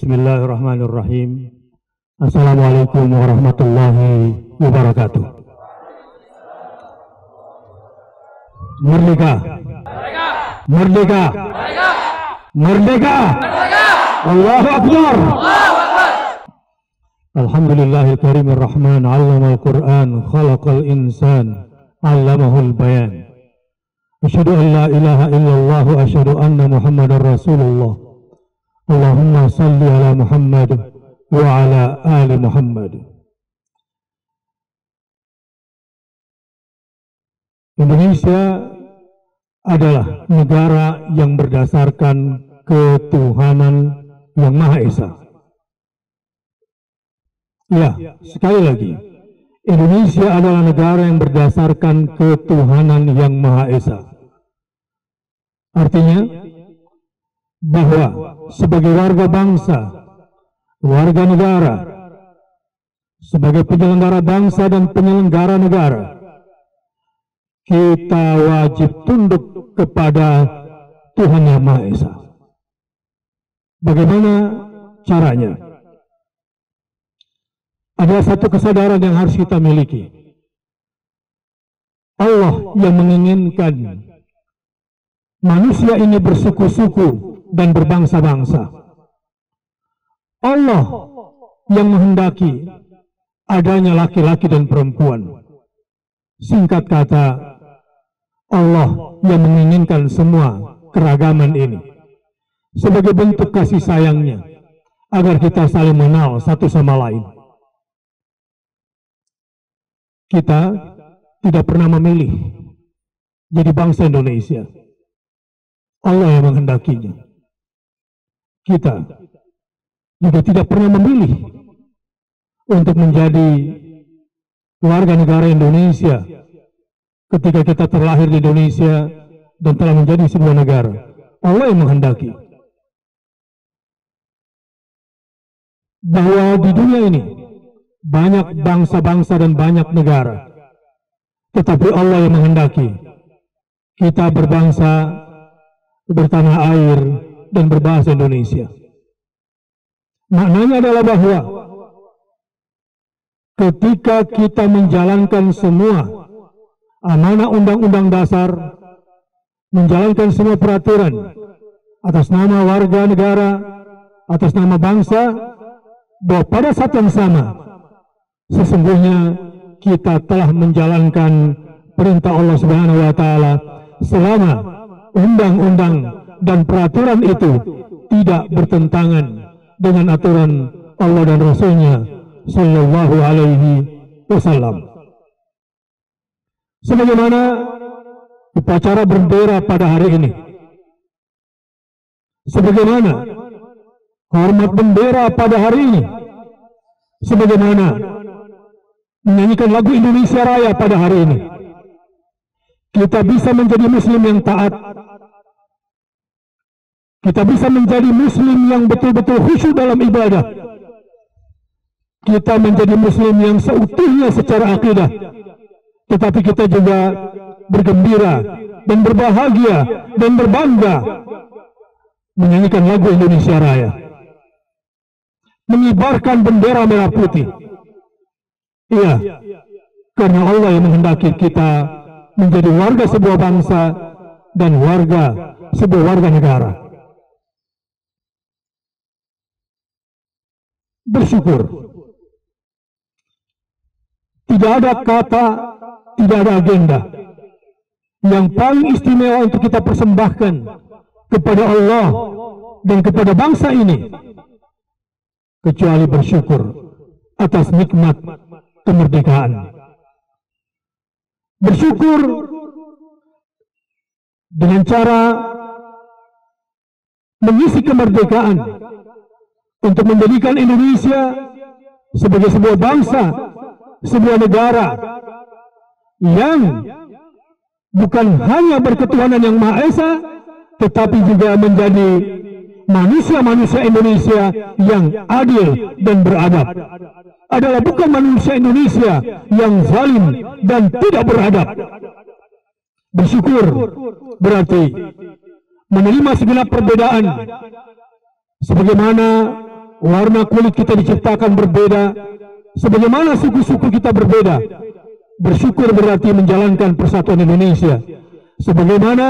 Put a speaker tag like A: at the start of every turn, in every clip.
A: Bismillahirrahmanirrahim. Assalamualaikum warahmatullahi wabarakatuh. Merdeka! Merdeka! Merdeka! Allahu Akbar! Alhamdulillahil karimir rahman, 'allamal Qur'an, khalaqal insan, 'allamahul bayan. Asyhadu an la ilaha illallah wa asyhadu anna Muhammadar Rasulullah. Allahumma salli ala Muhammad wa ala ali Muhammad. Indonesia adalah negara yang berdasarkan ketuhanan yang Maha Esa. Ya, sekali lagi, Indonesia adalah negara yang berdasarkan ketuhanan yang Maha Esa. Artinya bahwa sebagai warga bangsa, warga negara, sebagai penyelenggara bangsa dan penyelenggara negara, kita wajib tunduk kepada Tuhan Yang Maha Esa. Bagaimana caranya? Ada satu kesadaran yang harus kita miliki. Allah yang menginginkan manusia ini bersuku-suku dan berbangsa-bangsa. Allah yang menghendaki adanya laki-laki dan perempuan. Singkat kata, Allah yang menginginkan semua keragaman ini sebagai bentuk kasih sayangnya agar kita saling mengenal satu sama lain. Kita tidak pernah memilih jadi bangsa Indonesia. Allah yang menghendakinya. Kita juga tidak pernah memilih untuk menjadi warga negara Indonesia ketika kita terlahir di Indonesia dan telah menjadi sebuah negara. Allah yang menghendaki. Bahwa di dunia ini banyak bangsa-bangsa dan banyak negara, tetapi Allah yang menghendaki kita berbangsa, bertanah air, dan berbahasa Indonesia. Maknanya adalah bahwa ketika kita menjalankan semua amanah undang-undang dasar, menjalankan semua peraturan atas nama warga negara, atas nama bangsa, bahwa pada saat yang sama sesungguhnya kita telah menjalankan perintah Allah Subhanahu wa taala selama undang-undang dan peraturan itu tidak bertentangan dengan aturan Allah dan Rasul-Nya Sallallahu Alaihi Wasallam. Sebagaimana upacara bendera pada hari ini, sebagaimana hormat bendera pada hari ini, sebagaimana menyanyikan lagu Indonesia Raya pada hari ini, kita bisa menjadi muslim yang taat. Kita bisa menjadi muslim yang betul-betul khusyuk dalam ibadah. Kita menjadi muslim yang seutuhnya secara akidah. Tetapi kita juga bergembira dan berbahagia dan berbangga menyanyikan lagu Indonesia Raya, mengibarkan bendera merah putih. Iya, karena Allah yang menghendaki kita menjadi warga sebuah bangsa dan sebuah warga negara. Bersyukur. Tidak ada kata, tidak ada agenda yang paling istimewa untuk kita persembahkan kepada Allah dan kepada bangsa ini kecuali bersyukur atas nikmat kemerdekaan. Bersyukur dengan cara mengisi kemerdekaan untuk menjadikan Indonesia sebagai sebuah bangsa, sebuah negara yang bukan hanya berketuhanan yang Maha Esa, tetapi juga menjadi manusia-manusia Indonesia yang adil dan beradab. Adalah bukan manusia Indonesia yang zalim dan tidak beradab. Bersyukur berarti menerima segenap perbedaan sebagaimana warna kulit kita diciptakan berbeda, sebagaimana suku-suku kita berbeda. Bersyukur berarti menjalankan persatuan Indonesia. Sebagaimana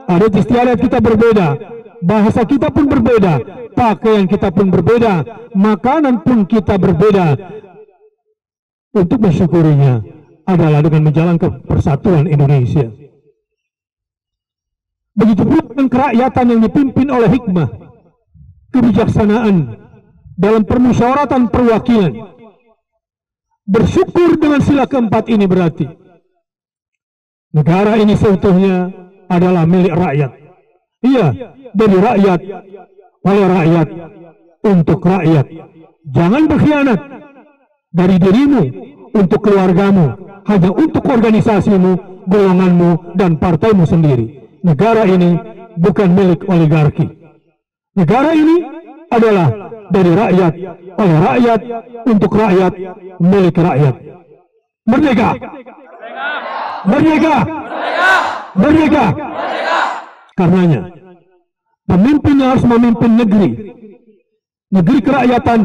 A: adat istiadat kita berbeda, bahasa kita pun berbeda, pakaian kita pun berbeda, makanan pun kita berbeda. Untuk mensyukurinya adalah dengan menjalankan persatuan Indonesia. Begitu pula dengan kerakyatan yang dipimpin oleh hikmah, kebijaksanaan dalam permusyawaratan perwakilan. Bersyukur dengan sila keempat ini berarti negara ini seutuhnya adalah milik rakyat. Iya, dari rakyat, oleh rakyat, untuk rakyat. Jangan berkhianat dari dirimu untuk keluargamu, hanya untuk organisasimu, golonganmu, dan partaimu sendiri. Negara ini bukan milik oligarki. Negara ini adalah dari rakyat, oleh rakyat, untuk rakyat, milik rakyat. Merdeka! Merdeka! Merdeka! Karenanya, pemimpin yang harus memimpin negeri, negeri kerakyatan,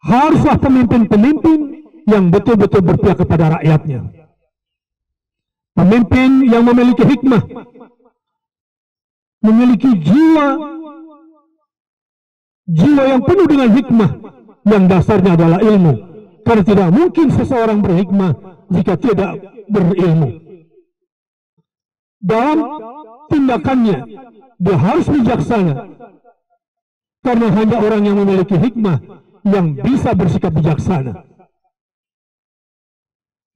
A: haruslah pemimpin-pemimpin yang betul-betul berpihak kepada rakyatnya. Pemimpin yang memiliki hikmah, memiliki jiwa yang penuh dengan hikmah, yang dasarnya adalah ilmu. Karena tidak mungkin seseorang berhikmah jika tidak berilmu. Dalam tindakannya, dia harus bijaksana. Karena hanya orang yang memiliki hikmah yang bisa bersikap bijaksana.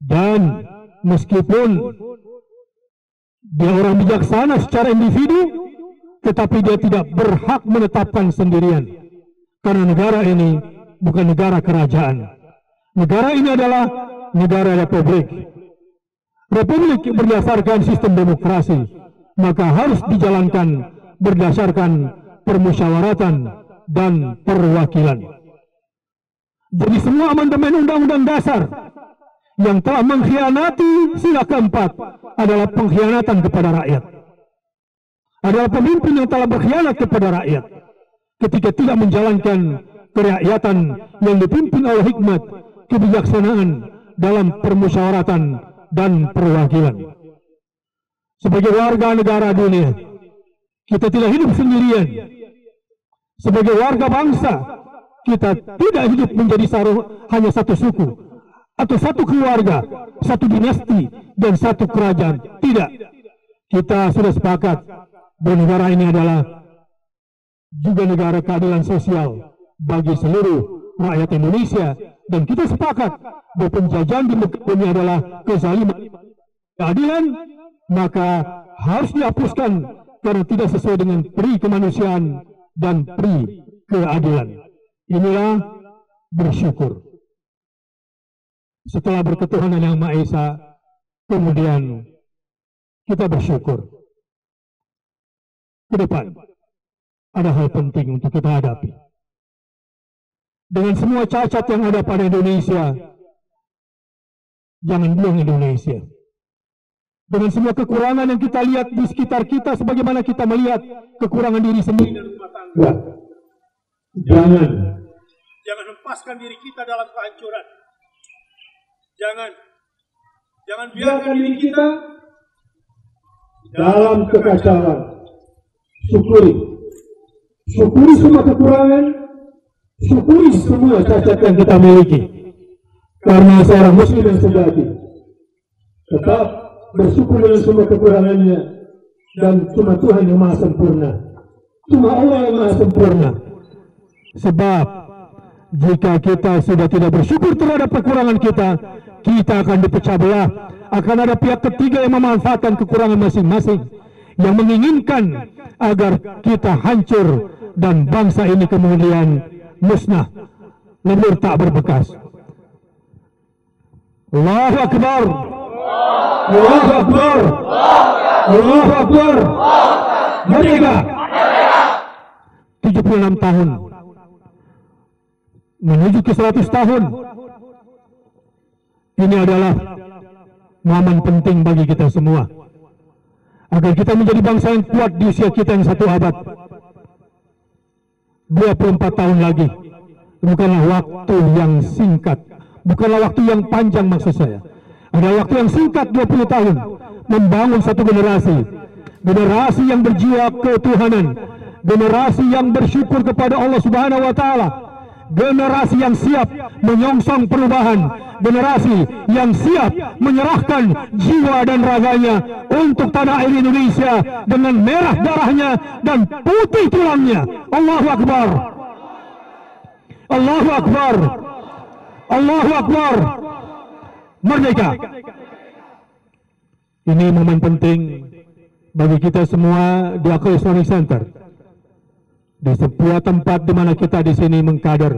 A: Dan meskipun dia orang bijaksana secara individu, tetapi dia tidak berhak menetapkan sendirian. Karena negara ini bukan negara kerajaan. Negara ini adalah negara republik. Republik berdasarkan sistem demokrasi, maka harus dijalankan berdasarkan permusyawaratan dan perwakilan. Jadi semua amandemen Undang-Undang Dasar yang telah mengkhianati sila keempat adalah pengkhianatan kepada rakyat. Adalah pemimpin yang telah berkhianat kepada rakyat ketika tidak menjalankan kerakyatan yang dipimpin oleh hikmat, kebijaksanaan dalam permusyawaratan dan perwakilan. Sebagai warga negara dunia, kita tidak hidup sendirian. Sebagai warga bangsa, kita tidak hidup menjadi hanya satu suku, atau satu keluarga, satu dinasti, dan satu kerajaan. Tidak. Kita sudah sepakat bahwa negara ini adalah juga negara keadilan sosial bagi seluruh rakyat Indonesia. Dan kita sepakat bahwa penjajahan di muka bumi adalah kezaliman. Keadilan maka harus dihapuskan karena tidak sesuai dengan pri kemanusiaan dan pri keadilan. Inilah bersyukur. Setelah berketuhanan yang Maha Esa, kemudian kita bersyukur. Ke depan ada hal penting untuk kita hadapi. Dengan semua cacat yang ada pada Indonesia, jangan buang Indonesia. Dengan semua kekurangan yang kita lihat di sekitar kita, sebagaimana kita melihat kekurangan diri sendiri dan rumah tangga. Jangan hempaskan diri kita dalam kehancuran. Jangan biarkan diri kita dalam kekacauan. Syukuri semua kekurangan, syukuri semua cacat yang kita miliki. Karena seorang muslim yang sejati tetap bersyukur dengan semua kekurangannya, dan cuma Tuhan yang maha sempurna, cuma Allah yang maha sempurna. Sebab jika kita sudah tidak bersyukur terhadap kekurangan kita, kita akan dipecah belah. Akan ada pihak ketiga yang memanfaatkan kekurangan masing-masing, yang menginginkan agar kita hancur dan bangsa ini kemudian musnah, lebur tak berbekas. Allahu Akbar, Allahu Akbar, Allahu Akbar. Merdeka. 76 tahun menuju ke 100 tahun. Ini adalah momen penting bagi kita semua, agar kita menjadi bangsa yang kuat di usia kita yang 1 abad. 24 tahun lagi bukanlah waktu yang singkat, bukanlah waktu yang panjang maksud saya. Ada waktu yang singkat 20 tahun membangun satu generasi yang berjiwa ketuhanan, generasi yang bersyukur kepada Allah Subhanahu wa taala, generasi yang siap menyongsong perubahan, generasi yang siap menyerahkan jiwa dan raganya untuk tanah air Indonesia dengan merah darahnya dan putih tulangnya. Allahu Akbar, Allahu Akbar, Allahu Akbar. Merdeka. Ini momen penting bagi kita semua di Aqsa Islamic Center, di sebuah tempat di mana kita di sini mengkader,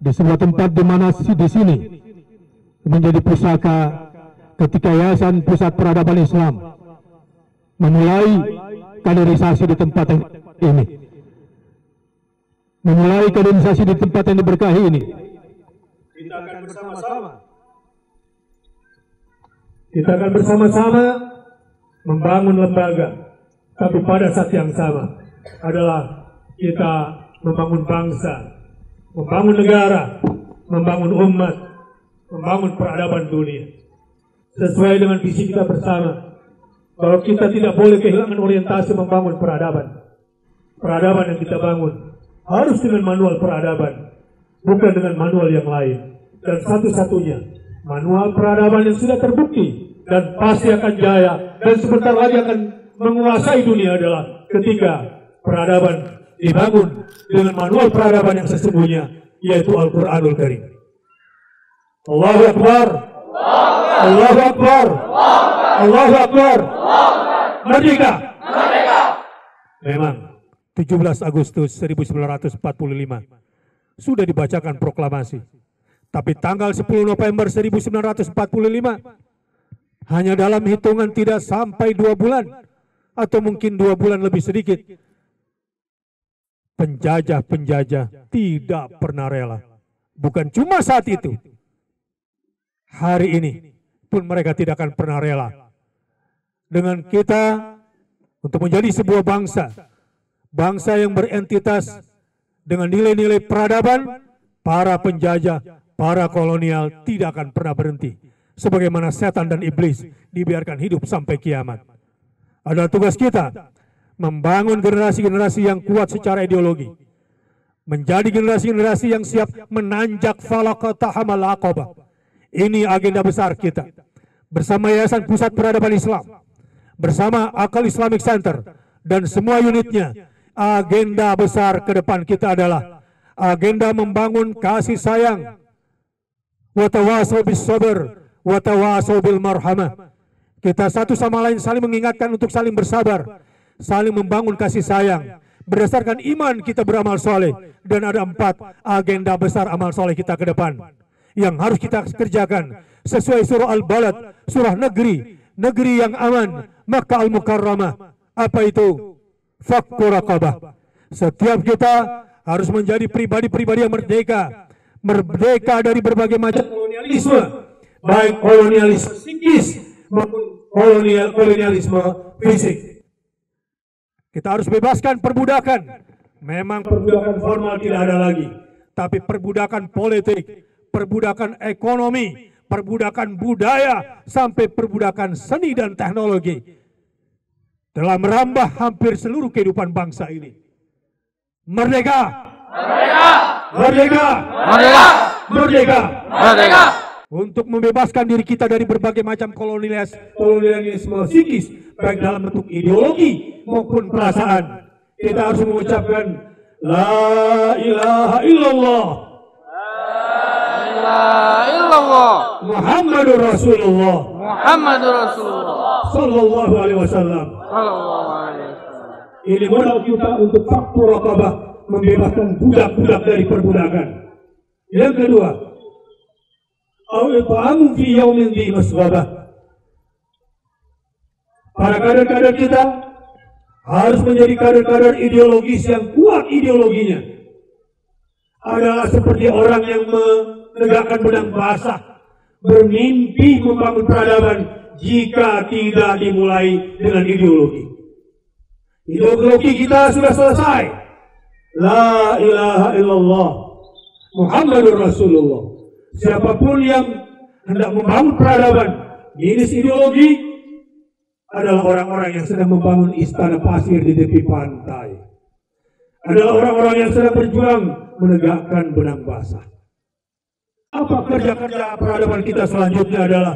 A: di sebuah tempat di mana di sini menjadi pusaka ketika Yayasan Pusat Peradaban Islam memulai kaderisasi di tempat ini, memulai kaderisasi di tempat yang diberkahi ini. Kita akan bersama-sama membangun lembaga, tapi pada saat yang sama adalah kita membangun bangsa, membangun negara, membangun umat, membangun peradaban dunia. Sesuai dengan visi kita bersama, bahwa kita tidak boleh kehilangan orientasi membangun peradaban. Peradaban yang kita bangun harus dengan manual peradaban, bukan dengan manual yang lain. Dan satu-satunya manual peradaban yang sudah terbukti dan pasti akan jaya dan sebentar lagi akan menguasai dunia adalah ketika peradaban dibangun dengan manual peradaban yang sesungguhnya, yaitu Al-Quranul Karim. Allahu Akbar, Allahu Akbar, Allahu Akbar. Merdeka. Memang 17 Agustus 1945 sudah dibacakan proklamasi, tapi tanggal 10 November 1945 hanya dalam hitungan tidak sampai 2 bulan atau mungkin 2 bulan lebih sedikit, penjajah-penjajah tidak pernah rela. Bukan cuma saat itu, hari ini pun mereka tidak akan pernah rela dengan kita untuk menjadi sebuah bangsa, bangsa yang berentitas dengan nilai-nilai peradaban. Para penjajah, para kolonial tidak akan pernah berhenti. Sebagaimana setan dan iblis dibiarkan hidup sampai kiamat. Adalah tugas kita membangun generasi-generasi yang kuat secara ideologi, menjadi generasi-generasi yang siap menanjak falaqatahamal aqabah. Ini agenda besar kita bersama Yayasan Pusat Peradaban Islam, bersama Aqsa Islamic Center dan semua unitnya. Agenda besar ke depan kita adalah agenda membangun kasih sayang, wa tawasau bis sabr wa tawasau bil marhamah. Kita satu sama lain saling mengingatkan untuk saling bersabar, saling membangun kasih sayang. Berdasarkan iman kita beramal soleh, dan ada 4 agenda besar amal soleh kita ke depan yang harus kita kerjakan sesuai surah Al-Balad, surah negeri yang aman, Makkah Al-Mukarramah. Apa itu? Fakku raqabah. Setiap kita harus menjadi pribadi-pribadi yang merdeka, merdeka dari berbagai macam kolonialisme, baik kolonialisme psikis maupun kolonialisme fisik. Kita harus bebaskan perbudakan. Memang perbudakan formal tidak ada lagi, tapi perbudakan politik, perbudakan ekonomi, perbudakan budaya, sampai perbudakan seni dan teknologi telah merambah hampir seluruh kehidupan bangsa ini. Merdeka! Merdeka! Merdeka! Merdeka! Merdeka! Merdeka! Untuk membebaskan diri kita dari berbagai macam kolonialisme psikis, baik dalam bentuk ideologi maupun perasaan. Kita harus mengucapkan La ilaha illallah, La ilaha illallah, Muhammadur Rasulullah, Muhammadur Rasulullah, Sallallahu alaihi wasallam. Ini modal kita untuk fakku raqabah, membebaskan budak-budak dari perbudakan. Yang kedua, al-it'amu fi yaumin dhi masghabah. Para kader-kader kita harus menjadi kader-kader ideologis yang kuat ideologinya. Adalah seperti orang yang menegakkan benang basah, bermimpi membangun peradaban jika tidak dimulai dengan ideologi. Ideologi kita sudah selesai. La ilaha illallah Muhammadur Rasulullah. Siapapun yang hendak membangun peradaban jenis ideologi adalah orang-orang yang sedang membangun istana pasir di tepi pantai. Adalah orang-orang yang sedang berjuang menegakkan benang basah. Apa kerja-kerja peradaban kita selanjutnya adalah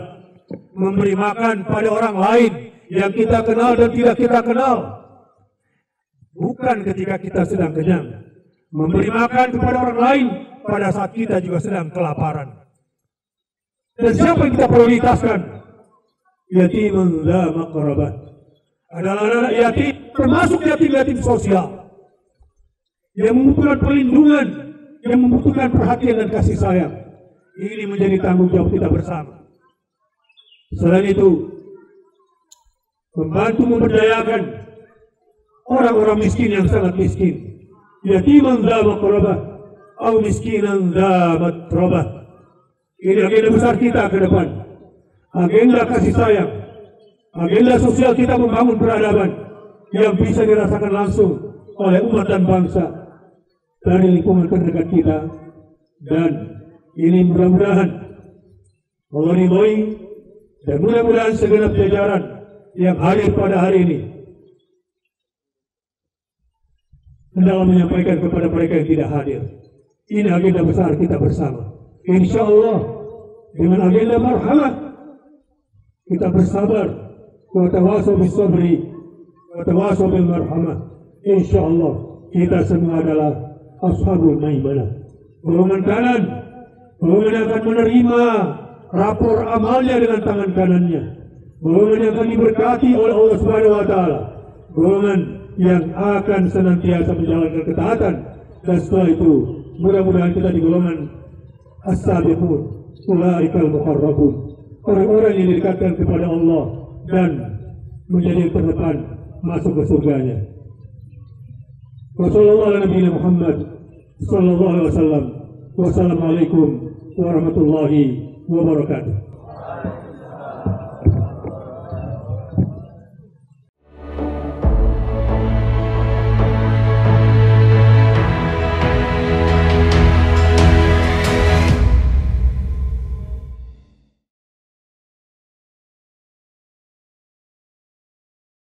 A: memberi makan pada orang lain yang kita kenal dan tidak kita kenal. Bukan ketika kita sedang kenyang. Memberi makan kepada orang lain pada saat kita juga sedang kelaparan. Dan siapa yang kita prioritaskan? Yatimun dza maqrabah. Adalah anak yatim, termasuk yatim-yatim sosial yang membutuhkan perlindungan, yang membutuhkan perhatian dan kasih sayang. Ini menjadi tanggung jawab kita bersama. Selain itu, membantu memberdayakan orang-orang miskin yang sangat miskin. Yatiman dza maqrabah atau miskinan dza matrabah. Ini agenda besar kita ke depan. Agenda kasih sayang, agenda sosial kita membangun peradaban yang bisa dirasakan langsung oleh umat dan bangsa dari lingkungan terdekat kita. Dan ini mudah-mudahan Allah ridhoi, dan mudah-mudahan segenap jajaran yang hadir pada hari ini hendaklah menyampaikan kepada mereka yang tidak hadir. Ini agenda besar kita bersama. Insya Allah dengan agenda marhamat kita bersabar, wa tawasau bis sabri wa tawasau bil marhamah. Insya Allah kita semua adalah ashabul maimanah, golongan kanan, golongan yang akan menerima rapor amalnya dengan tangan kanannya, golongan yang akan diberkati oleh Allah Subhanahu wa taala, golongan yang akan senantiasa menjalankan ketaatan. Dan setelah itu mudah-mudahan kita di golongan as-sabiqun, ulaikal muqarrabun, orang-orang yang didekatkan kepada Allah dan menjadi terdepan masuk ke surganya. Wassalamualaikum warahmatullahi wabarakatuh.